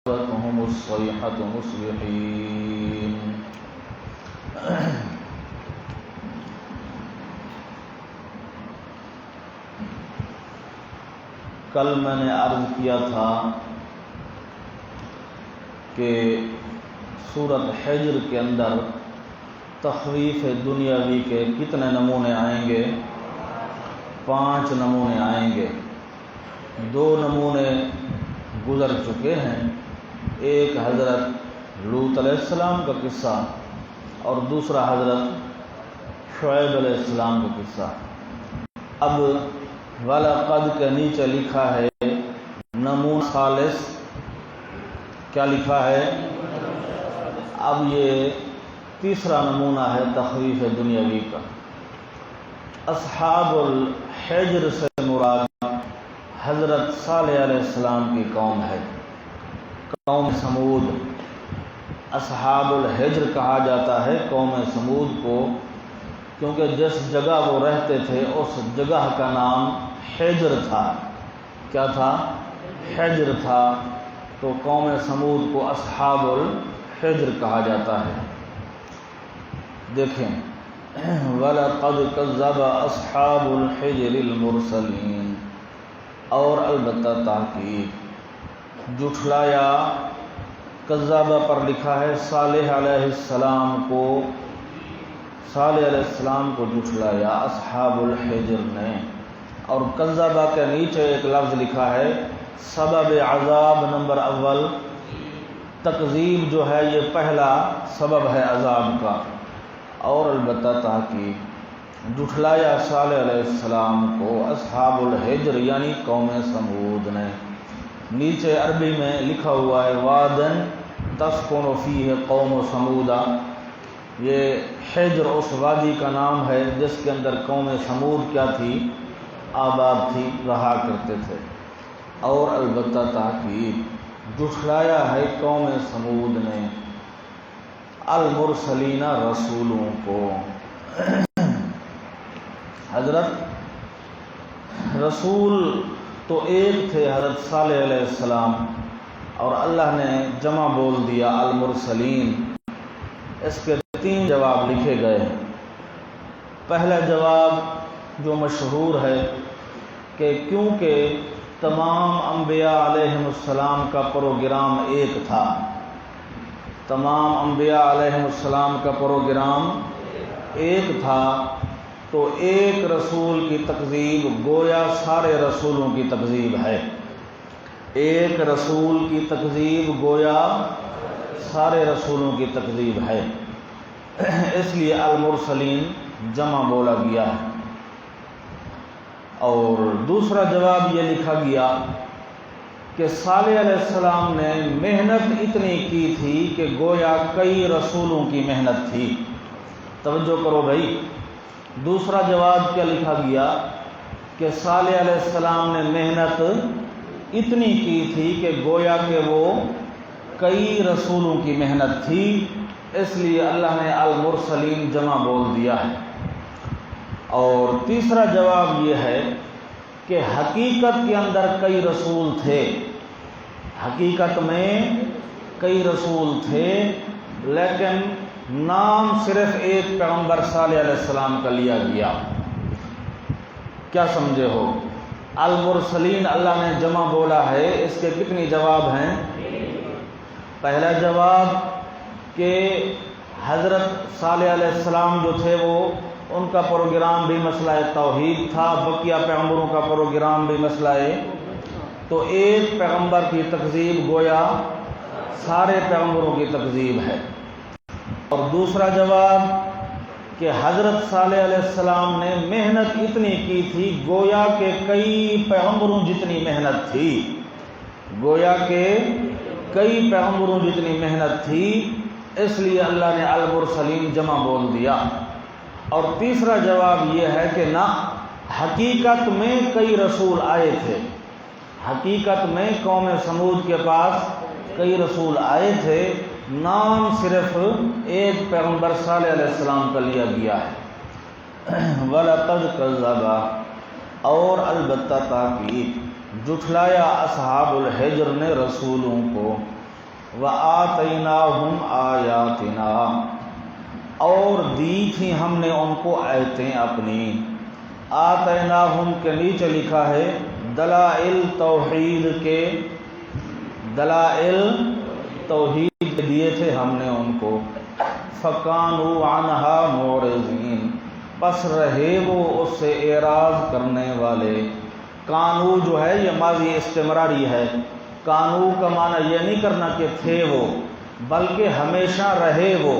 فأخذتهم الصيحة مصبحين کل میں نے عرض کیا تھا کہ سورۃ حجر کے اندر تخویف دنیاوی کے کتنے نمونے آئیں گے؟ 5 نمونے آئیں گے۔ 2 نمونے گزر چکے ہیں، ایک حضرت لوط علیہ السلام کا قصہ اور دوسرا حضرت شعیب علیہ السلام کا قصہ۔ اب وَلَقَدْ کے نیچے لکھا ہے نمونہ ثالث، کیا لکھا ہے؟ اب یہ تیسرا نمونہ ہے تخویف دنیاوی کا۔ اصحاب الحجر سے مراد حضرت صالح علیہ السلام کی قوم ہے، قوم سمود۔ اصحاب الحجر کہا جاتا ہے قوم سمود کو، کیونکہ جس جگہ وہ رہتے تھے اس جگہ کا نام حجر تھا۔ کیا تھا؟ حجر تھا، تو قوم سمود کو اصحاب الحجر کہا جاتا ہے۔ دیکھیں، وَلَقَدْ كَذَّبَ أَصْحَابُ الْحِجْرِ الْمُرْسَلِينَ، اور البتہ تحقیق جھٹلایا، کذابہ پر لکھا ہے صالح علیہ السلام کو، صالح علیہ السلام کو جھٹلایا اصحاب الحجر نے۔ اور کذابہ کے نیچے ایک لفظ لکھا ہے سبب عذاب نمبر اول، تکذیب جو ہے یہ پہلا سبب ہے عذاب کا۔ اور البتہ تحقیق جھٹلایا صالح علیہ السلام کو اصحاب الحجر یعنی قوم سمود نے۔ نیچے عربی میں لکھا ہوا ہے وادن تسکن فیہ قوم سمودا، یہ حجر اس وادی کا نام ہے جس کے اندر قوم سمود کیا تھی؟ آباد تھی، رہا کرتے تھے۔ اور البتہ تحقیق جھٹلایا ہے قوم سمود نے المرسلین رسولوں کو۔ حضرت رسول تو ایک تھے حضرت صالح علیہ السلام، اور اللہ نے جمع بول دیا المرسلین۔ اس کے 3 جواب لکھے گئے ہیں۔ پہلا جواب جو مشہور ہے کہ کیونکہ تمام انبیاء علیہ السلام کا پروگرام ایک تھا، تمام انبیاء علیہ السلام کا پروگرام ایک تھا، تو ایک رسول کی تکذیب گویا سارے رسولوں کی تکذیب ہے۔ ایک رسول کی تکذیب گویا سارے رسولوں کی تکذیب ہے، اس لیے المرسلین جمع بولا گیا ہے۔ اور دوسرا جواب یہ لکھا گیا کہ صالح علیہ السلام نے محنت اتنی کی تھی کہ گویا کئی رسولوں کی محنت تھی۔ توجہ کرو بھائی، دوسرا جواب کیا لکھا گیا کہ صالح علیہ السلام نے محنت اتنی کی تھی کہ گویا کہ وہ کئی رسولوں کی محنت تھی، اس لیے اللہ نے المرسلین جمع بول دیا ہے۔ اور تیسرا جواب یہ ہے کہ حقیقت کے اندر کئی رسول تھے، حقیقت میں کئی رسول تھے، لیکن نام صرف ایک پیغمبر صالح علیہ السلام کا لیا گیا۔ کیا سمجھے ہو؟ المرسلین اللہ نے جمع بولا ہے، اس کے کتنی جواب ہیں؟ پہلا جواب کہ حضرت صالح علیہ السلام جو تھے وہ ان کا پروگرام بھی مسئلہ توحید تھا، بقیہ پیغمبروں کا پروگرام بھی مسئلہ ہے، تو ایک پیغمبر کی تکذیب گویا سارے پیغمبروں کی تکذیب ہے۔ اور دوسرا جواب کہ حضرت صالح علیہ السلام نے محنت اتنی کی تھی گویا کہ کئی پیغمبروں جتنی محنت تھی، گویا کہ کئی پیغمبروں جتنی محنت تھی، اس لیے اللہ نے المرسلین جمع بول دیا۔ اور تیسرا جواب یہ ہے کہ نہ، حقیقت میں کئی رسول آئے تھے، حقیقت میں قوم سمود کے پاس کئی رسول آئے تھے، نام صرف ایک پیغمبر صالح علیہ السلام کا لیا گیا ہے۔ وَلَقَدْ كَذَّبَ، اور البتہ تاکہ جھٹلایا اصحاب الحجر نے رسولوں کو، وآتیناہم آیاتنا، اور دی تھی ہم نے ان کو آیتیں اپنی۔ آتیناہم کے نیچے لکھا ہے دلائل توحید کے، دلائل توحید دیے تھے ہم نے ان کو۔ فکانوا عنہا معرضین، پس رہے وہ اس سے اعراض کرنے والے۔ کانو جو ہے یہ ماضی استمراری ہے، کانو کا معنی یہ نہیں کرنا کہ تھے وہ، بلکہ ہمیشہ رہے وہ۔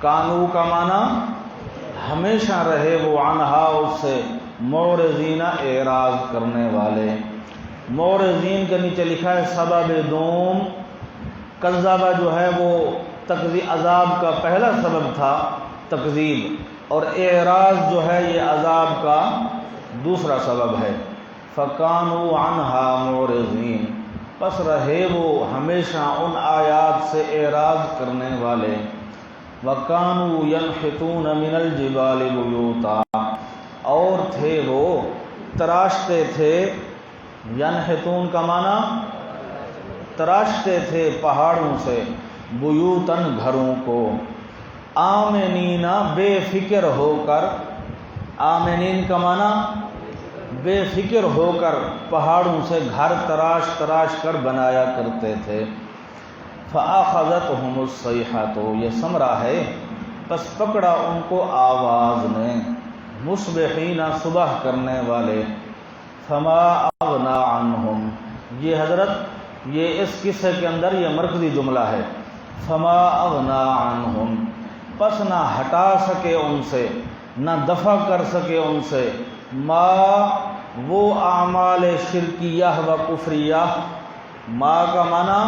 کانو کا معنی ہمیشہ رہے وہ، عنہا اس سے، معرضین اعراض کرنے والے۔ معرضین کے نیچے لکھا ہے سبب دوم، کذابہ جو ہے وہ تکذیب، عذاب کا پہلا سبب تھا تکذیب، اور اعراض جو ہے یہ عذاب کا دوسرا سبب ہے۔ فکانوا عنہا معرضین، پس رہے وہ ہمیشہ ان آیات سے اعراض کرنے والے۔ وَكَانُوا يَنْحِتُونَ مِنَ الْجِبَالِ بُيُوتًا، اور تھے وہ تراشتے تھے، ینحتون کا معنی تراشتے تھے پہاڑوں سے، بیوتن گھروں کو، آمنین بے فکر ہو کر، آمنین کا معنی بے فکر ہو کر پہاڑوں سے گھر تراش تراش کر بنایا کرتے تھے۔ فَأَخَذَتْهُمُ الصَّيْحَةُ، یہ ثمرہ ہے، پس پکڑا ان کو آواز نے، مصبحین صبح کرنے والے۔ فما اغنا عنہم، یہ حضرت یہ اس قصے کے اندر یہ مرکزی جملہ ہے۔ فما اغنا عنہم، پس نہ ہٹا سکے ان سے، نہ دفع کر سکے ان سے، ما وہ اعمال شرکیہ و کفریہ، ما کا معنی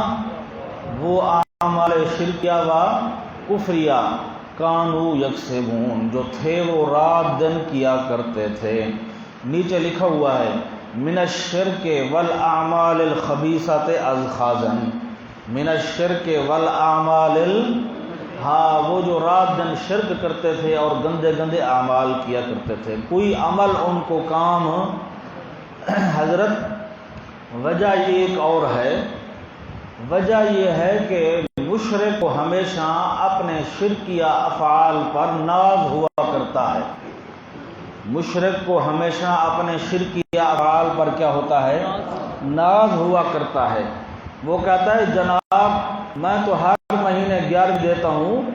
وہ اعمال شرکیہ و کفریہ، کانو یکسبون، جو تھے وہ رات دن کیا کرتے تھے۔ نیچے لکھا ہوا ہے من الشرک والاعمال الخبیثۃ اذخاذا، من الشرک والاعمال ہاں وہ جو رات دن شرک کرتے تھے اور گندے گندے اعمال کیا کرتے تھے، کوئی عمل ان کو کام حضرت وجہ یہ ایک اور ہے، وجہ یہ ہے کہ مشرک کو ہمیشہ اپنے شرکیہ افعال پر ناز ہوا کرتا ہے، مشرک کو ہمیشہ اپنے شرکیہ افعال پر کیا ہوتا ہے، ناز ہوا کرتا ہے۔ وہ کہتا ہے جناب میں تو ہر مہینے 11 دیتا ہوں،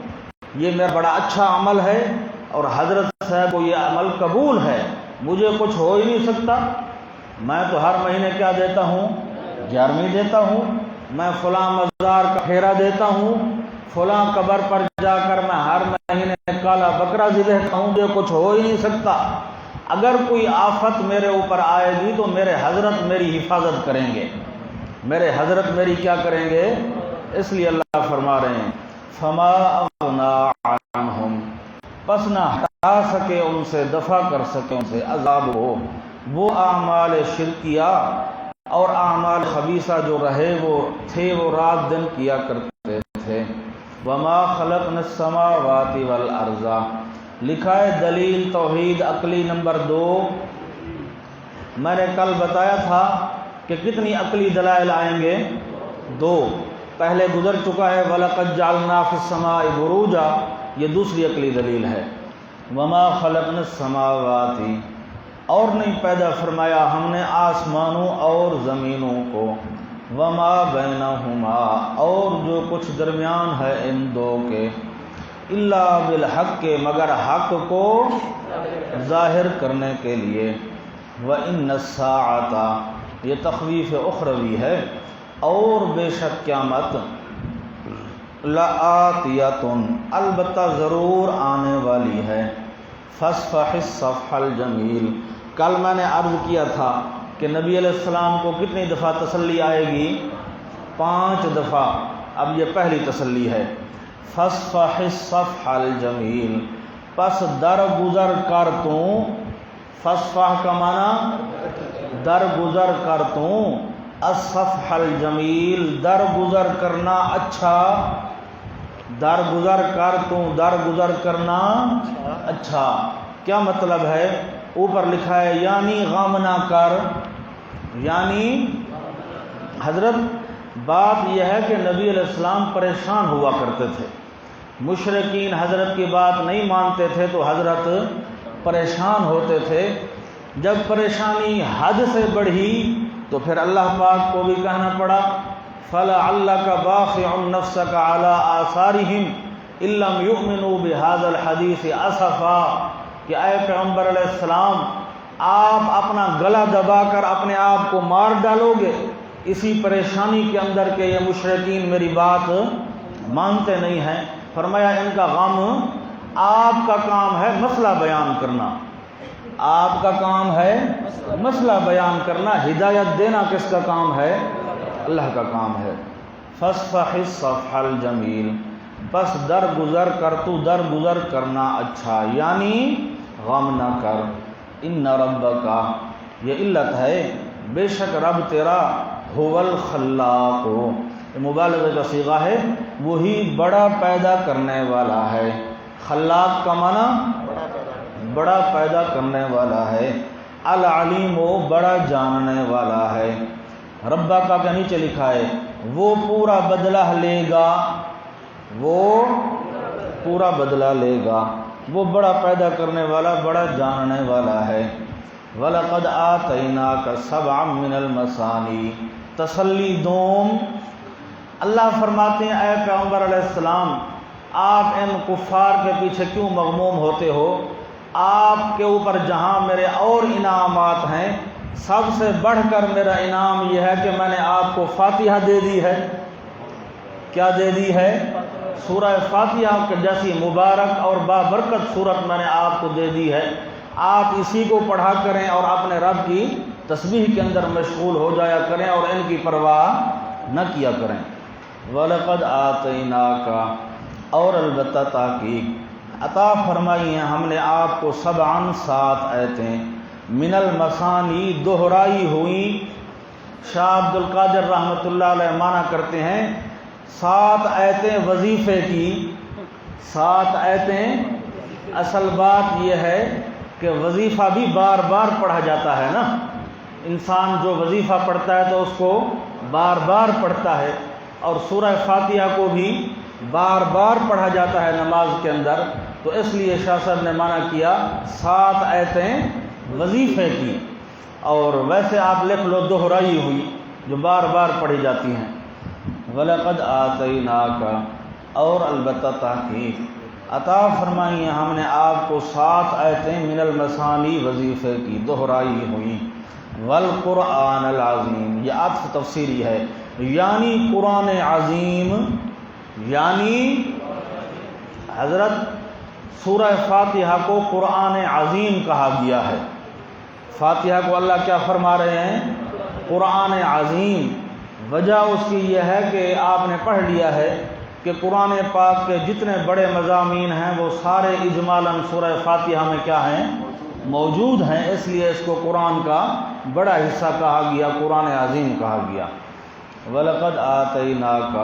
یہ میرا بڑا اچھا عمل ہے اور حضرت صاحب کو یہ عمل قبول ہے، مجھے کچھ ہو ہی نہیں سکتا، میں تو ہر مہینے کیا دیتا ہوں، 11ویں دیتا ہوں، میں فلاں مزار کا پھیرا دیتا ہوں، فلاں قبر پر جا کر میں ہر مہینے کالا بکرا ذبح کرتا ہوں، مجھے کچھ ہو ہی نہیں سکتا، اگر کوئی آفت میرے اوپر آئے گی تو میرے حضرت میری حفاظت کریں گے، میرے حضرت میری کیا کریں گے، اس لیے اللہ فرما رہے ہیں فما اغنا عنہم، پس نہ ہٹا سکے ان سے، دفع کر سکے ان سے عذاب ہو، وہ اعمال شرکیہ اور اعمال خبیثہ جو رہے وہ تھے وہ رات دن کیا کرتے تھے۔ وما خلقنا السماوات والارض، لکھا ہے دلیل توحید عقلی نمبر 2، میں نے کل بتایا تھا کہ کتنی عقلی دلائل آئیں گے، 2، پہلے گزر چکا ہے وَلَقَدْ جَعَلْنَا فِي السَّمَاءِ بُرُوجًا، یہ دوسری عقلی دلیل ہے۔ وَمَا خَلَقْنَا السَّمَاوَاتِ، اور نہیں پیدا فرمایا ہم نے آسمانوں اور زمینوں کو، وَمَا بَيْنَهُمَا، اور جو کچھ درمیان ہے ان دو کے، إِلَّا بِالْحَقِّ، مگر حق کو ظاہر کرنے کے لیے، وَإِنَّ السَّاعَةَ، یہ تخویف اخروی ہے، اور بے شک قیامت، لَآتِيَةٌ، البتہ ضرور آنے والی ہے، فَاصْفَحِ الصَّفْحَ الْجَمِيلَ، کل میں نے عرض کیا تھا کہ نبی علیہ السلام کو کتنی دفعہ تسلی آئے گی، 5 دفعہ، اب یہ پہلی تسلی ہے، فَاصْفَحِ الصَّفْحَ الْجَمِيلَ، پس درگزر کر تو، فَاصْفَحْ کا معنی درگزر کر تو، الصفح الجمیل، درگزر کرنا اچھا، درگزر کر تو، درگزر کرنا اچھا، کیا مطلب ہے، اوپر لکھا ہے یعنی غم نہ کر، یعنی حضرت بات یہ ہے کہ نبی علیہ السلام پریشان ہوا کرتے تھے، مشرکین حضرت کی بات نہیں مانتے تھے تو حضرت پریشان ہوتے تھے۔ جب پریشانی حد سے بڑھی تو پھر اللہ پاک کو بھی کہنا پڑا فَلَعَلَّكَ بَاخِعٌ نَفْسَكَ عَلَىٰ آثَارِهِمْ إِن لَّمْ يُؤْمِنُوا بِهَٰذَا الْحَدِيثِ أَسَفًا، کہ اے پیغمبر علیہ السلام آپ اپنا گلا دبا کر اپنے آپ کو مار ڈالو گے اسی پریشانی کے اندر کہ یہ مشرکین میری بات مانتے نہیں ہیں۔ فرمایا ان کا غم، آپ کا کام ہے مسئلہ بیان کرنا، آپ کا کام ہے مسئلہ بیان کرنا، ہدایت دینا کس کا کام ہے؟ اللہ کا کام ہے۔ فاصفح الصفح الجمیل، بس درگزر کر، تو درگزر کرنا اچھا، یعنی غم نہ کر۔ ان ربک، یہ علت ہے، بے شک رب تیرا هو الخلاق، مبالغہ کا صیغہ ہے، وہی بڑا پیدا کرنے والا ہے۔ خلاق کا معنی بڑا پیدا کرنے والا ہے، العلیم و بڑا جاننے والا ہے۔ ربا کا کہ نیچے لکھا ہے وہ پورا بدلہ لے گا، وہ پورا بدلہ لے گا، وہ بڑا پیدا کرنے والا، بڑا جاننے والا ہے۔ وَلَقَدْ آتَيْنَاكَ سَبْعًا مِّنَ الْمَثَانِي، تسلی دوم، اللہ فرماتے ہیں اے پیغمبر علیہ السلام آپ ان کفار کے پیچھے کیوں مغموم ہوتے ہو؟ آپ کے اوپر جہاں میرے اور انعامات ہیں، سب سے بڑھ کر میرا انعام یہ ہے کہ میں نے آپ کو فاتحہ دے دی ہے۔ کیا دے دی ہے؟ سورہ فاتحہ کے جیسی مبارک اور بابرکت صورت میں نے آپ کو دے دی ہے، آپ اسی کو پڑھا کریں اور اپنے رب کی تسبیح کے اندر مشغول ہو جایا کریں اور ان کی پرواہ نہ کیا کریں۔ وَلَقَدْ آتَيْنَاكَ، اور البتہ تحقیق عطا فرمائی ہیں ہم نے آپ کو سبعاً 7 آیتیں، من المثانی دہرائی ہوئی۔ شاہ عبد القادر رحمۃ اللہ علیہ معنی کرتے ہیں 7 آیتیں وظیفے کی، 7 آیتیں، اصل بات یہ ہے کہ وظیفہ بھی بار بار پڑھا جاتا ہے نا، انسان جو وظیفہ پڑھتا ہے تو اس کو بار بار پڑھتا ہے، اور سورہ فاتحہ کو بھی بار بار پڑھا جاتا ہے نماز کے اندر، تو اس لیے شاہ صاحب نے معنی کیا 7 آیتیں وظیفے کی، اور ویسے آپ لکھ لو دہرائی ہوئی جو بار بار پڑھی جاتی ہیں۔ وَلَقَدْ آتَيْنَاكَ، اور البتہ تحقیق عطا فرمائی ہیں ہم نے آپ کو 7 آیتیں من المثانی وظیفے کی دہرائی ہوئی۔ والقرآن العظیم، یہ عطف تفسیری ہے، یعنی قرآن عظیم، یعنی حضرت سورہ فاتحہ کو قرآن عظیم کہا گیا ہے۔ فاتحہ کو اللہ کیا فرما رہے ہیں؟ قرآن عظیم۔ وجہ اس کی یہ ہے کہ آپ نے پڑھ لیا ہے کہ قرآن پاک کے جتنے بڑے مضامین ہیں وہ سارے اجمالاً سورہ فاتحہ میں کیا ہیں؟ موجود ہیں، اس لیے اس کو قرآن کا بڑا حصہ کہا گیا، قرآن عظیم کہا گیا۔ وَلَقَدْ آتَيْنَاكَ،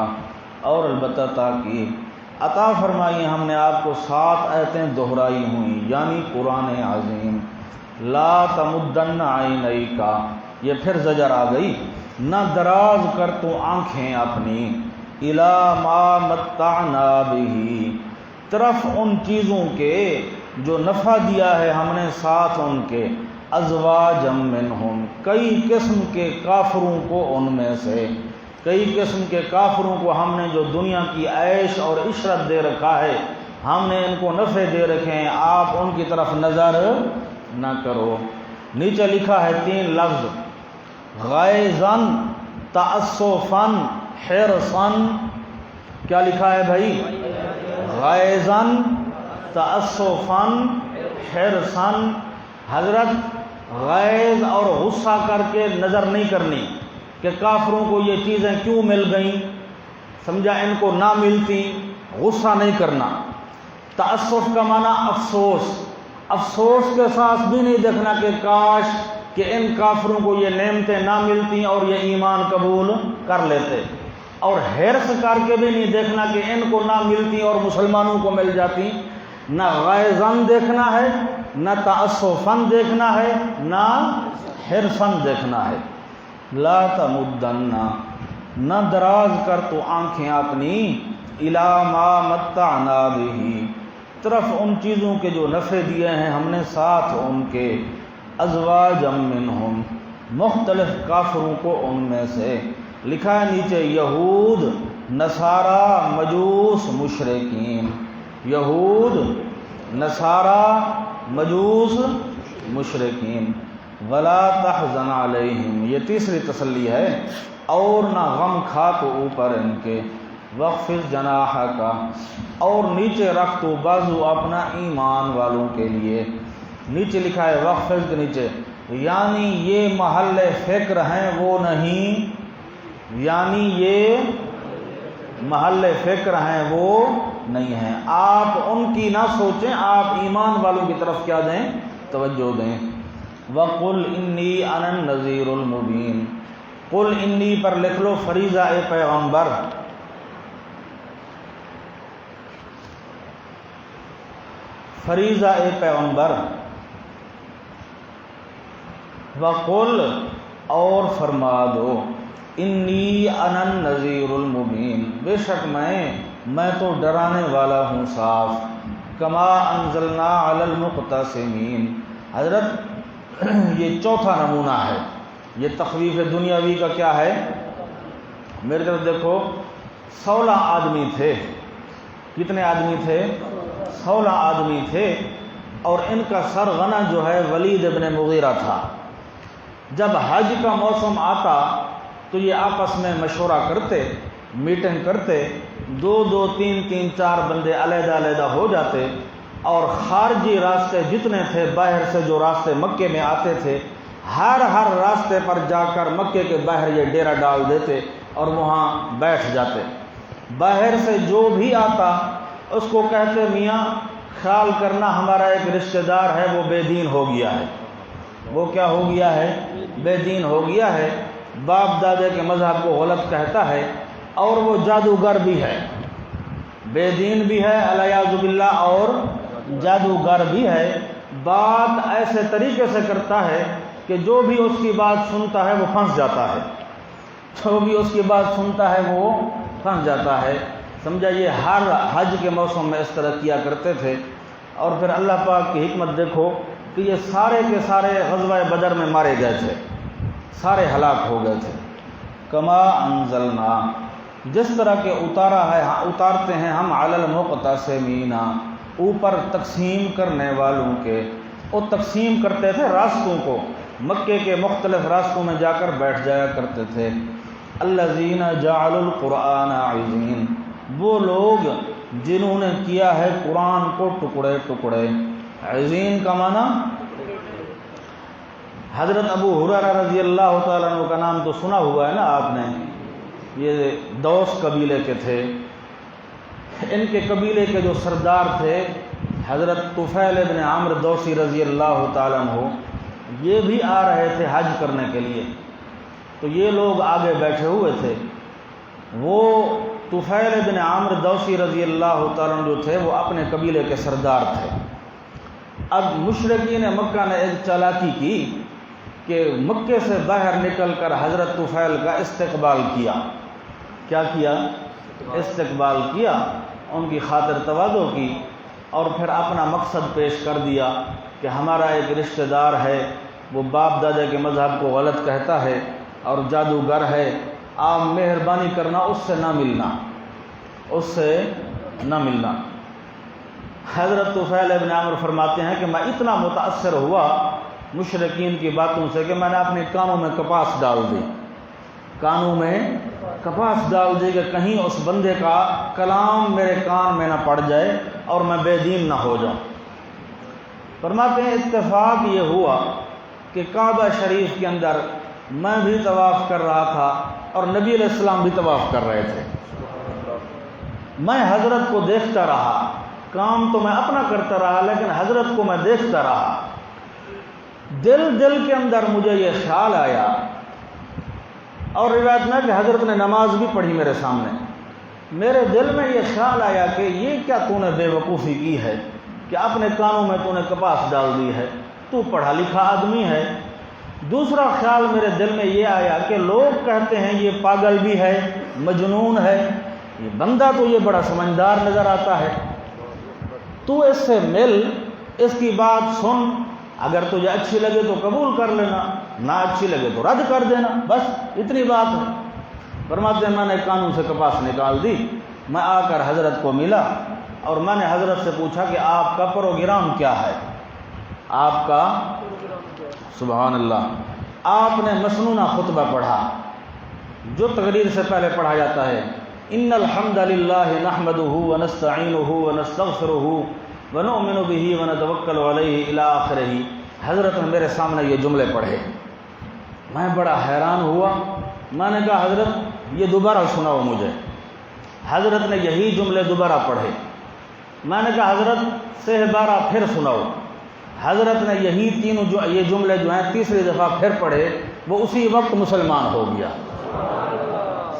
اور البتہ تحقیق عطا فرمائی ہم نے آپ کو 7 آیتیں دہرائی ہوئیں، یعنی قرآن عظیم۔ لا تمدن عینیک، یہ پھر زجر آ گئی، نہ دراز کر تو آنکھیں اپنی، الی ما متعنا بہ، طرف ان چیزوں کے جو نفع دیا ہے ہم نے ساتھ ان کے، ازواجا منہم، کئی قسم کے کافروں کو ان میں سے، کئی قسم کے کافروں کو ہم نے جو دنیا کی عیش اور عشرت دے رکھا ہے، ہم نے ان کو نفع دے رکھے ہیں، آپ ان کی طرف نظر نہ کرو۔ نیچے لکھا ہے 3 لفظ، غیظاً، تعسفاً، حرصاً۔ کیا لکھا ہے بھائی؟ غیظاً، تعسفاً، حرصاً۔ حضرت غیظ اور غصہ کر کے نظر نہیں کرنی کہ کافروں کو یہ چیزیں کیوں مل گئیں، سمجھا، ان کو نہ ملتی، غصہ نہیں کرنا۔ تعسف کا معنی افسوس، افسوس کے ساتھ بھی نہیں دیکھنا کہ کاش کہ ان کافروں کو یہ نعمتیں نہ ملتی اور یہ ایمان قبول کر لیتے، اور حرص کر کے بھی نہیں دیکھنا کہ ان کو نہ ملتی اور مسلمانوں کو مل جاتی۔ نہ غیظاً دیکھنا ہے، نہ تعسفاً دیکھنا ہے، نہ حرصاً دیکھنا ہے۔ لا تمدن، نہ دراز کر تو آنکھیں اپنی الی ما متعنا بہ، طرف ان چیزوں کے جو نفع دیے ہیں ہم نے ساتھ ان کے، ازواجا منہم، مختلف کافروں کو ان میں سے، لکھا ہے نیچے یہود، نصارہ، مجوس، مشرکین، یہود، نصارہ، مجوس، مشرکین، ولا تحزن علیہم، یہ تیسری تسلی ہے، اور نہ غم کھا تو اوپر ان کے، واخفض جناحک، اور نیچے رکھ تو بازو اپنا ایمان والوں کے لیے، نیچے لکھا ہے واخفض کے نیچے، یعنی یہ محل فکر ہیں وہ نہیں، یعنی یہ محل فکر ہیں وہ نہیں ہیں، آپ ان کی نہ سوچیں، آپ ایمان والوں کی طرف کیا دیں، توجہ دیں۔ وَقُلْ إِنِّي أَنَا النَّذِيرُ الْمُبِينُ، قُلْ إِنِّي پر لکھ لو فریضہ اے پیغمبر، فریضہ اے پیغمبر، وَقُلْ اور فرما دو، انی انا النذیر المبین، بے شک میں تو ڈرانے والا ہوں صاف، کما انزلنا علی المقتسمین، حضرت یہ چوتھا نمونہ ہے، یہ تخویف دنیاوی کا کیا ہے، میری طرف دیکھو، 16 آدمی تھے، کتنے آدمی تھے، 16 آدمی تھے، اور ان کا سرغنہ جو ہے ولید ابن مغیرہ تھا۔ جب حج کا موسم آتا تو یہ آپس میں مشورہ کرتے، میٹنگ کرتے، 2 3 4 بندے علیحدہ علیحدہ ہو جاتے، اور خارجی راستے جتنے تھے، باہر سے جو راستے مکے میں آتے تھے، ہر راستے پر جا کر مکے کے باہر یہ ڈیرا ڈال دیتے اور وہاں بیٹھ جاتے۔ باہر سے جو بھی آتا اس کو کہتے میاں خیال کرنا ہمارا ایک رشتہ دار ہے، وہ بے دین ہو گیا ہے، وہ کیا ہو گیا ہے، بے دین ہو گیا ہے، باپ دادے کے مذہب کو غلط کہتا ہے، اور وہ جادوگر بھی ہے، بے دین بھی ہے الیاذ باللہ، اور جادوگر بھی ہے، بات ایسے طریقے سے کرتا ہے کہ جو بھی اس کی بات سنتا ہے وہ پھنس جاتا ہے، جو بھی اس کی بات سنتا ہے وہ پھنس جاتا ہے، سمجھا۔ یہ ہر حج کے موسم میں اس طرح کیا کرتے تھے، اور پھر اللہ پاک کی حکمت دیکھو کہ یہ سارے کے سارے غزوہ بدر میں مارے گئے تھے، سارے ہلاک ہو گئے تھے۔ کما انزلنا، جس طرح کے اتارا ہے، اتارتے ہیں ہم علی المقتسمین، اوپر تقسیم کرنے والوں کے، وہ تقسیم کرتے تھے راستوں کو، مکے کے مختلف راستوں میں جا کر بیٹھ جایا کرتے تھے۔ الذین جعلوا القرآن عضین، وہ لوگ جنہوں نے کیا ہے قرآن کو ٹکڑے ٹکڑے، عضین کا معنی، حضرت ابو ہریرہ رضی اللہ تعالیٰ عنہ کا نام تو سنا ہوا ہے نا آپ نے، یہ دوس قبیلے کے تھے، ان کے قبیلے کے جو سردار تھے حضرت طفیل ابن عمرو دوسی رضی اللہ تعالیٰ عنہ، یہ بھی آ رہے تھے حج کرنے کے لیے، تو یہ لوگ آگے بیٹھے ہوئے تھے، وہ طفیل ابن عمرو دوسی رضی اللہ تعالیٰ عنہ جو تھے وہ اپنے قبیلے کے سردار تھے۔ اب مشرکین مکہ نے ایک چالاکی کی کہ مکے سے باہر نکل کر حضرت طفیل کا استقبال کیا، کیا کیا، استقبال کیا، ان کی خاطر تواضع کی، اور پھر اپنا مقصد پیش کر دیا کہ ہمارا ایک رشتہ دار ہے، وہ باپ دادا کے مذہب کو غلط کہتا ہے اور جادوگر ہے، آپ مہربانی کرنا اس سے نہ ملنا، اس سے نہ ملنا۔ حضرت طفیل ابن عمرو فرماتے ہیں کہ میں اتنا متاثر ہوا مشرکین کی باتوں سے کہ میں نے اپنے کانوں میں کپاس ڈال دی، کانوں میں کپاس ڈال دی کہ کہیں اس بندے کا کلام میرے کان میں نہ پڑ جائے اور میں بے دین نہ ہو جاؤں۔ فرماتے ہیں اتفاق یہ ہوا کہ کعبہ شریف کے اندر میں بھی طواف کر رہا تھا اور نبی علیہ السلام بھی طواف کر رہے تھے، میں حضرت کو دیکھتا رہا، کام تو میں اپنا کرتا رہا لیکن حضرت کو میں دیکھتا رہا، دل کے اندر مجھے یہ خیال آیا، اور روایت میں کہ حضرت نے نماز بھی پڑھی میرے سامنے، میرے دل میں یہ خیال آیا کہ یہ کیا تو نے بے وقوفی کی ہے کہ اپنے کانوں میں تو نے کپاس ڈال دی ہے، تو پڑھا لکھا آدمی ہے، دوسرا خیال میرے دل میں یہ آیا کہ لوگ کہتے ہیں یہ پاگل بھی ہے، مجنون ہے، یہ بندہ تو یہ بڑا سمجھدار نظر آتا ہے، تو اس سے مل، اس کی بات سن، اگر تجھے اچھی لگے تو قبول کر لینا، نہ اچھی لگے تو رد کر دینا، بس اتنی بات ہے۔ فرماتے ہیں میں نے کانوں سے کپاس نکال دی، میں آ کر حضرت کو ملا اور میں نے حضرت سے پوچھا کہ آپ کا پروگرام کیا ہے، آپ کا سبحان اللہ، آپ نے مسنونہ خطبہ پڑھا جو تقریر سے پہلے پڑھا جاتا ہے، ان الحمد للہ نحمدہ ونستعینہ ونستغفرہ ونؤمن بہ ونتوکل علیہ الی آخرہ۔ حضرت نے میرے سامنے یہ جملے پڑھے، میں بڑا حیران ہوا، میں نے کہا حضرت یہ دوبارہ سناؤ مجھے۔ حضرت نے یہی جملے دوبارہ پڑھے، میں نے کہا حضرت سہ بارہ پھر سناؤ۔ حضرت نے یہی یہ جملے جو ہیں تیسری دفعہ پھر پڑھے، وہ اسی وقت مسلمان ہو گیا،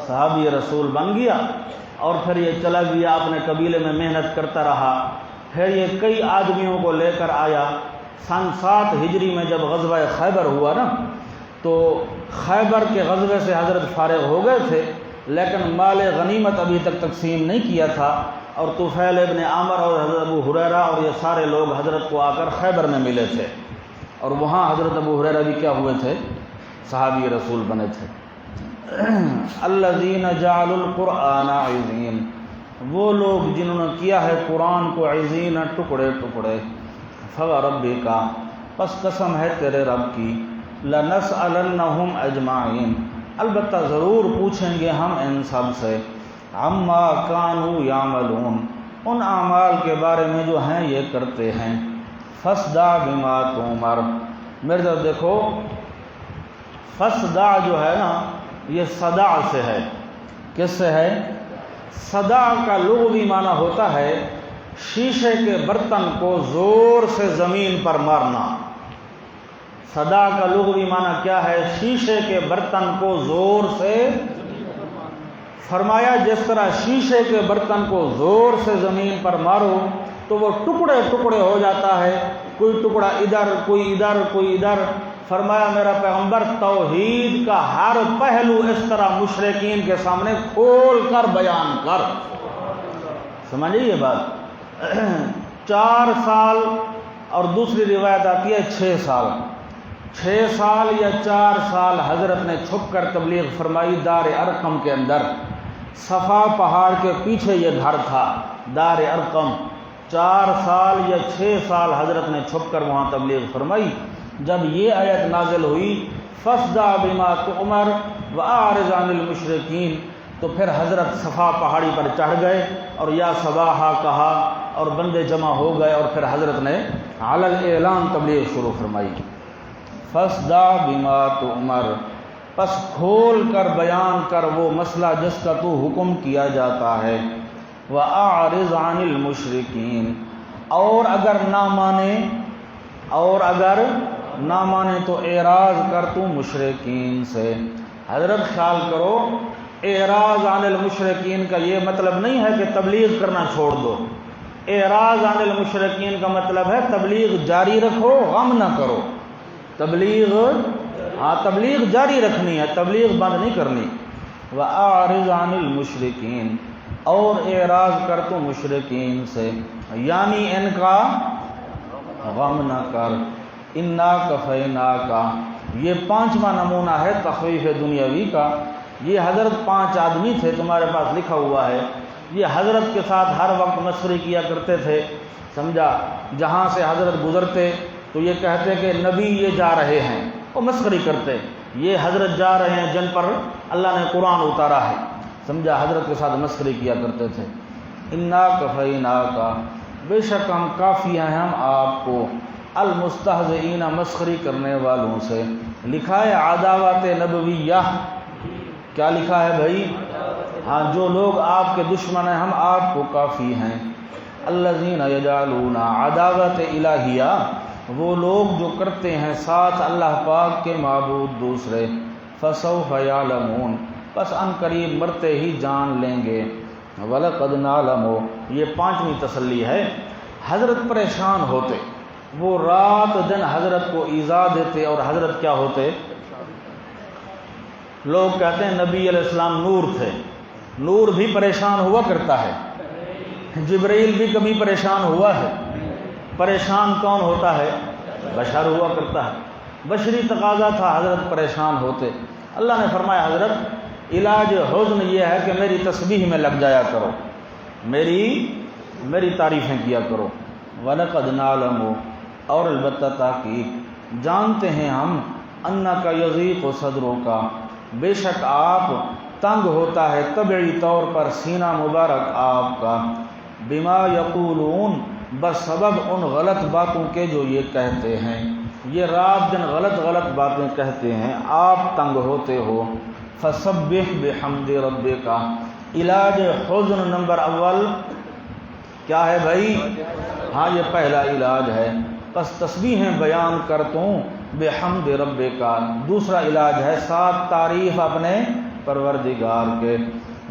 صحابی رسول بن گیا، اور پھر یہ چلا گیا اپنے قبیلے میں محنت کرتا رہا۔ پھر یہ کئی آدمیوں کو لے کر آیا۔ سن 7 ہجری میں جب غزوہ خیبر ہوا نا، تو خیبر کے غزوے سے حضرت فارغ ہو گئے تھے، لیکن مال غنیمت ابھی تک تقسیم نہیں کیا تھا، اور طفیل ابن عامر اور حضرت ابو ہریرہ اور یہ سارے لوگ حضرت کو آ کر خیبر میں ملے تھے، اور وہاں حضرت ابو ہریرہ بھی کیا ہوئے تھے؟ صحابی رسول بنے تھے۔ الذین جعلوا القرآن عضین، وہ لوگ جنہوں نے کیا ہے قرآن کو عضین، ٹکڑے ٹکڑے۔ فوربک، پس قسم ہے تیرے رب کی، لنسألنہم اجمعین، البتہ ضرور پوچھیں گے ہم ان سب سے، عما کانوا یعملون، ان اعمال کے بارے میں جو ہیں یہ کرتے ہیں۔ فاصدع بما تؤمر، میرے طرف دیکھو، فاصدع جو ہے نا یہ صدع سے ہے۔ کس سے ہے؟ صدع کا لغوی معنی ہوتا ہے شیشے کے برتن کو زور سے زمین پر مارنا۔ صدع کا لغوی معنی کیا ہے؟ شیشے کے برتن کو زور سے، فرمایا جس طرح شیشے کے برتن کو زور سے زمین پر مارو تو وہ ٹکڑے ٹکڑے ہو جاتا ہے، کوئی ٹکڑا ادھر کوئی ادھر کوئی ادھر۔ فرمایا میرا پیغمبر توحید کا ہر پہلو اس طرح مشرکین کے سامنے کھول کر بیان کر۔ سمجھے یہ بات؟ 4 سال، اور دوسری روایت آتی ہے 6 سال، 6 سال یا 4 سال حضرت نے چھپ کر تبلیغ فرمائی دار ارقم کے اندر۔ صفا پہاڑ کے پیچھے یہ گھر تھا، دار ارقم۔ 4 سال یا 6 سال حضرت نے چھپ کر وہاں تبلیغ فرمائی۔ جب یہ آیت نازل ہوئی فاصدع بما تؤمر واعرض عن المشرکین، تو پھر حضرت صفا پہاڑی پر چڑھ گئے اور یا صباحا کہا اور بندے جمع ہو گئے، اور پھر حضرت نے علی الاعلان تبلیغ شروع فرمائی۔ فاصدع بما تؤمر، پس کھول کر بیان کر وہ مسئلہ جس کا تو حکم کیا جاتا ہے۔ واعرض عن المشرکین، اور اگر نہ مانے تو اعراض کر تو مشرکین سے۔ حضرت خیال کرو، اعراض عن المشرکین کا یہ مطلب نہیں ہے کہ تبلیغ کرنا چھوڑ دو۔ اعراض عن المشرکین کا مطلب ہے تبلیغ جاری رکھو، غم نہ کرو۔ تبلیغ جاری رکھنی ہے، تبلیغ بند نہیں کرنی۔ وَأَعْرِضْ عَنِ الْمُشْرِكِينَ، اور اعراض کر تو مشرکین سے، یعنی ان کا غم نہ کر۔ اِنَّا كَفَيْنَاكَ، یہ 5واں نمونہ ہے تخفیف دنیاوی کا۔ یہ حضرت 5 آدمی تھے، تمہارے پاس لکھا ہوا ہے، یہ حضرت کے ساتھ ہر وقت مسخری کیا کرتے تھے، سمجھا؟ جہاں سے حضرت گزرتے تو یہ کہتے کہ نبی یہ جا رہے ہیں، وہ مسخری کرتے، یہ حضرت جا رہے ہیں جن پر اللہ نے قرآن اتارا ہے، سمجھا؟ حضرت کے ساتھ مسخری کیا کرتے تھے۔ اِنَّا كَفَيْنَاكَ، بے شک ہم کافی ہیں ہم آپ کو، المستہزئین، مسخری کرنے والوں سے۔ لکھا ہے عداوت نبویہ، کیا لکھا ہے بھائی؟ ہاں، جو لوگ آپ کے دشمن ہیں ہم آپ کو کافی ہیں۔ الذین یجعلون عداوت الہیہ، وہ لوگ جو کرتے ہیں ساتھ اللہ پاک کے معبود دوسرے۔ فسوف یعلمون، پس ان قریب مرتے ہی جان لیں گے۔ وَلَقَدْ نَعْلَمُ، یہ 5ویں تسلی ہے۔ حضرت پریشان ہوتے، وہ رات دن حضرت کو ایذا دیتے اور حضرت کیا ہوتے؟ لوگ کہتے ہیں نبی علیہ السلام نور تھے، نور بھی پریشان ہوا کرتا ہے، جبرائیل بھی کبھی پریشان ہوا ہے، پریشان کون ہوتا ہے؟ بشر ہوا کرتا ہے، بشری تقاضا تھا حضرت پریشان ہوتے۔ اللہ نے فرمایا حضرت علاج حزن یہ ہے کہ میری تسبیح میں لگ جایا کرو، میری تعریفیں کیا کرو۔ وَلَقَدْ نَعْلَمُ، اور البتہ تحقیق جانتے ہیں ہم، اَنَّكَ يَضِيقُ صَدْرُكَ، بے شک آپ تنگ ہوتا ہے طبعی طور پر سینہ مبارک آپ کا، بما یقولون، بسبب ان غلط باتوں کے جو یہ کہتے ہیں، یہ رات دن غلط باتیں کہتے ہیں، آپ تنگ ہوتے ہو۔ فسبح بحمد ربک، علاج حزن نمبر اول کیا ہے بھائی؟ ہاں یہ پہلا علاج ہے، پس تسبیحیں بیان کرتوں بحمد ربک۔ دوسرا علاج ہے ساتھ تعریف اپنے پروردگار کے،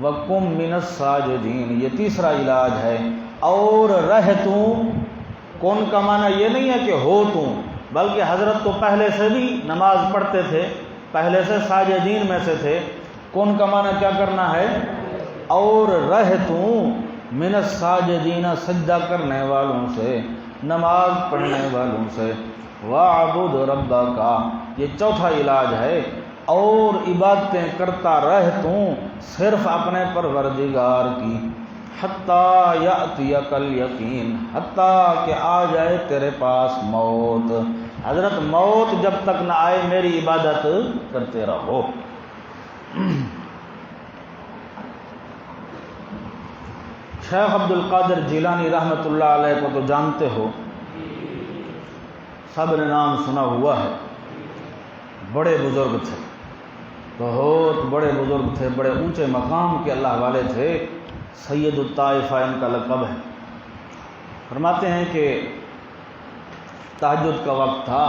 وَقُم مِّنَ السَّاجِدِينَ، یہ تیسرا علاج ہے۔ اور رہ توں، کون کا معنی یہ نہیں ہے کہ ہو توں، بلکہ حضرت تو پہلے سے بھی نماز پڑھتے تھے، پہلے سے ساجدین میں سے تھے۔ کون کا معنی کیا کرنا ہے؟ اور رہ توں من الساجدین، سجدہ کرنے والوں سے، نماز پڑھنے والوں سے۔ وَاعْبُدْ رَبَّكَ، یہ چوتھا علاج ہے، اور عبادتیں کرتا رہ توں صرف اپنے پروردگار کی، حتیٰ یأتیک الیقین، حتیٰ کہ آ جائے تیرے پاس موت۔ حضرت موت جب تک نہ آئے میری عبادت کرتے رہو۔ شیخ عبد القادر جیلانی رحمۃ اللہ علیہ کو تو جانتے ہو، سب نے نام سنا ہوا ہے، بڑے بزرگ تھے، بہت بڑے بزرگ تھے، بڑے اونچے مقام کے اللہ والے تھے، سید الطائفہ ان کا لقب ہے۔ فرماتے ہیں کہ تہجد کا وقت تھا،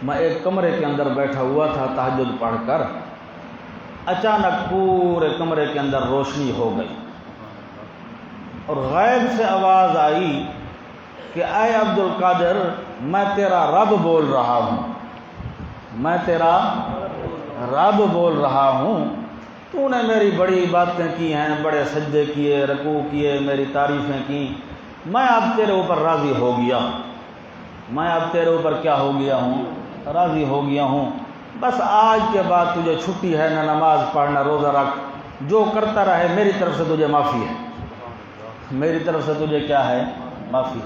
میں ایک کمرے کے اندر بیٹھا ہوا تھا تہجد پڑھ کر، اچانک پورے کمرے کے اندر روشنی ہو گئی، اور غیب سے آواز آئی کہ اے عبد القادر، میں تیرا رب بول رہا ہوں، میں تیرا رب بول رہا ہوں، تو نے میری بڑی باتیں کی ہیں، بڑے سجدے کیے، رکوع کیے، میری تعریفیں کی، میں اب تیرے اوپر راضی ہو گیا، میں اب تیرے اوپر کیا ہو گیا ہوں؟ راضی ہو گیا ہوں، بس آج کے بعد تجھے چھٹی ہے، نہ نماز پڑھنا، روزہ رکھ، جو کرتا رہے، میری طرف سے تجھے معافی ہے، میری طرف سے تجھے کیا ہے؟ معافی۔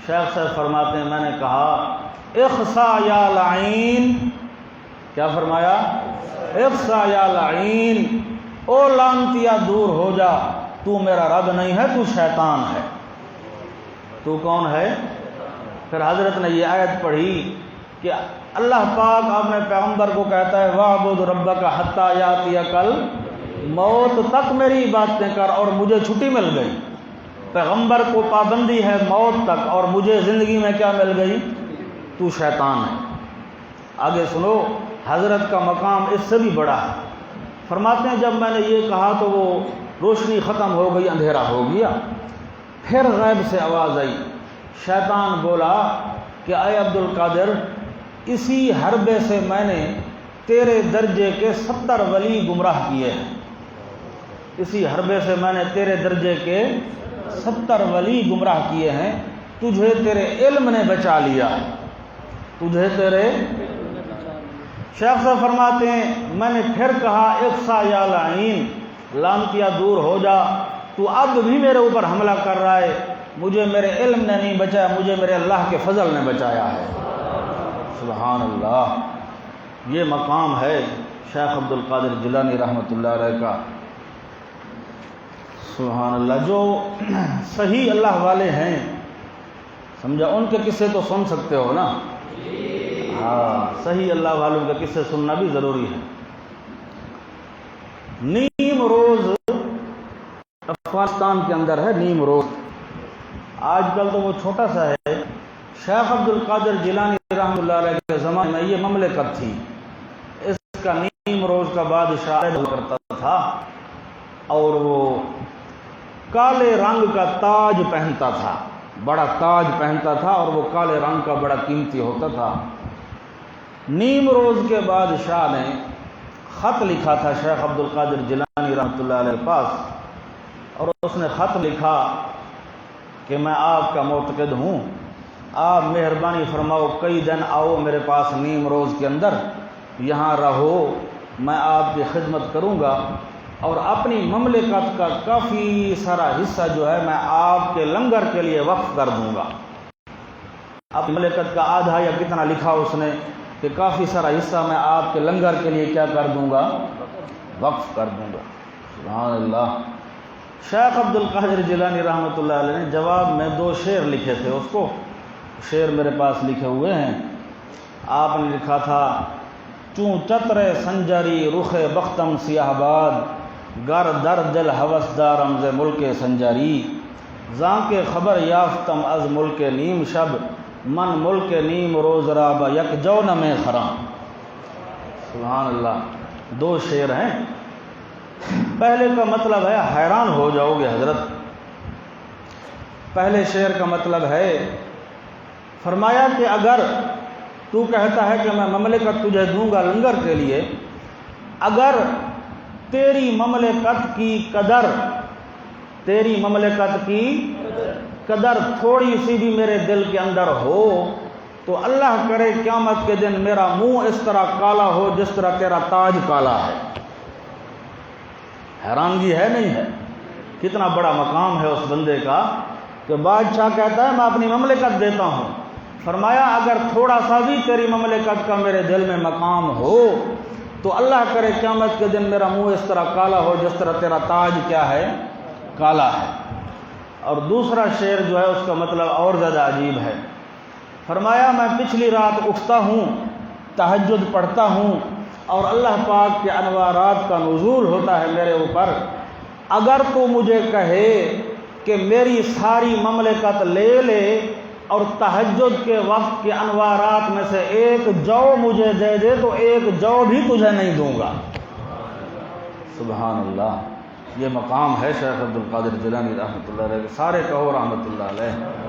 شیخ صاحب فرماتے ہیں میں نے کہا اخسا یا لعین، کیا فرمایا؟ اخسا یا لعین، او لعنتیا دور ہو جا، تو میرا رب نہیں ہے، تو شیطان ہے۔ تو کون ہے؟ پھر حضرت نے یہ آیت پڑھی کہ اللہ پاک اپنے پیغمبر کو کہتا ہے وَاعْبُدْ رَبَّكَ حَتَّىٰ يَأْتِيَكَ الْمَوْتُ، تک میری باتیں کر، اور مجھے چھٹی مل گئی۔ پیغمبر کو پابندی ہے موت تک، اور مجھے زندگی میں کیا مل گئی؟ تو شیطان ہے۔ آگے سنو، حضرت کا مقام اس سے بھی بڑا ہے۔ فرماتے ہیں جب میں نے یہ کہا تو وہ روشنی ختم ہو گئی، اندھیرا ہو گیا۔ پھر غیب سے آواز آئی، شیطان بولا کہ اے عبد القادر، اسی حربے سے میں نے تیرے درجے کے 70 ولی گمراہ کیے ہیں، اسی حربے سے میں نے تیرے درجے کے 70 ولی گمراہ کیے ہیں، تجھے تیرے علم نے بچا لیا ہے، تجھے تیرے۔ شیخ صاحب فرماتے ہیں میں نے پھر کہا اخسا یا لعین، لعنتیا دور ہو جا، تو اب بھی میرے اوپر حملہ کر رہا ہے، مجھے میرے علم نے نہیں بچایا، مجھے میرے اللہ کے فضل نے بچایا ہے۔ سبحان اللہ، یہ مقام ہے شیخ عبد القادر جیلانی رحمۃ اللہ علیہ کا۔ سبحان اللہ، جو صحیح اللہ والے ہیں سمجھا، ان کے قصے تو سن سکتے ہو نا؟ ہاں، صحیح اللہ والوں کے قصے سننا بھی ضروری ہے۔ نیم روز افغانستان کے اندر ہے، نیم روز، آج کل تو وہ چھوٹا سا ہے۔ شیخ عبد القادر جیلانی رحمۃ اللہ علیہ کے زمانے میں یہ مملکت تھی، اس کا نیم روز کا بادشاہ ہوا کرتا تھا، اور وہ کالے رنگ کا تاج پہنتا تھا، بڑا تاج پہنتا تھا اور وہ کالے رنگ کا بڑا قیمتی ہوتا تھا۔ نیم روز کے بعد شاہ نے خط لکھا تھا شیخ عبد القادر جیلانی رحمۃ اللہ علیہ کے پاس، اور اس نے خط لکھا کہ میں آپ کا معتقد ہوں، آپ مہربانی فرماؤ کئی دن آؤ میرے پاس نیم روز کے اندر، یہاں رہو، میں آپ کی خدمت کروں گا، اور اپنی مملکت کا کافی سارا حصہ جو ہے میں آپ کے لنگر کے لیے وقف کر دوں گا۔ اپنی مملکت کا آدھا یا کتنا لکھا اس نے کہ کافی سارا حصہ میں آپ کے لنگر کے لیے کیا کر دوں گا، وقف کر دوں گا۔ سبحان اللہ۔ شیخ عبد القادر جیلانی رحمۃ اللہ علیہ نے جواب میں 2 شعر لکھے تھے، اس کو شعر میرے پاس لکھے ہوئے ہیں۔ آپ نے لکھا تھا: چوں چتر سنجری رخ بختم سیاہ باد، گر در دل ہوسدارم ز ملک سنجری، زاں کے خبر یافتم از ملک نیم شب، من ملک نیم روز را با یک جو نمے خرام۔ سبحان اللہ۔ 2 شعر ہیں۔ پہلے کا مطلب ہے، حیران ہو جاؤ گے حضرت۔ پہلے شعر کا مطلب ہے، فرمایا کہ اگر تو کہتا ہے کہ میں مملکت تجھے دوں گا لنگر کے لیے، اگر تیری مملکت کی قدر، تیری مملکت کی قدر تھوڑی سی بھی میرے دل کے اندر ہو، تو اللہ کرے قیامت کے دن میرا منہ اس طرح کالا ہو جس طرح تیرا تاج کالا ہے۔ حیرانگی ہے نہیں ہے؟ کتنا بڑا مقام ہے اس بندے کا کہ بادشاہ کہتا ہے میں اپنی مملکت دیتا ہوں۔ فرمایا اگر تھوڑا سا بھی تیری مملکت کا میرے دل میں مقام ہو تو اللہ کرے قیامت کے دن میرا منہ اس طرح کالا ہو جس طرح تیرا تاج کیا ہے، کالا ہے۔ اور دوسرا شعر جو ہے اس کا مطلب اور زیادہ عجیب ہے۔ فرمایا میں پچھلی رات اٹھتا ہوں، تہجد پڑھتا ہوں، اور اللہ پاک کے انوارات کا نزول ہوتا ہے میرے اوپر، اگر تو مجھے کہے کہ میری ساری مملکت لے لے اور تہجد کے وقت کے انوارات میں سے ایک جو مجھے دے دے تو ایک جو بھی تجھے نہیں دوں گا۔ سبحان اللہ۔ یہ مقام ہے شیخ عبد القادر جیلانی رحمۃ اللہ علیہ، سارے کہو رحمۃ اللہ علیہ۔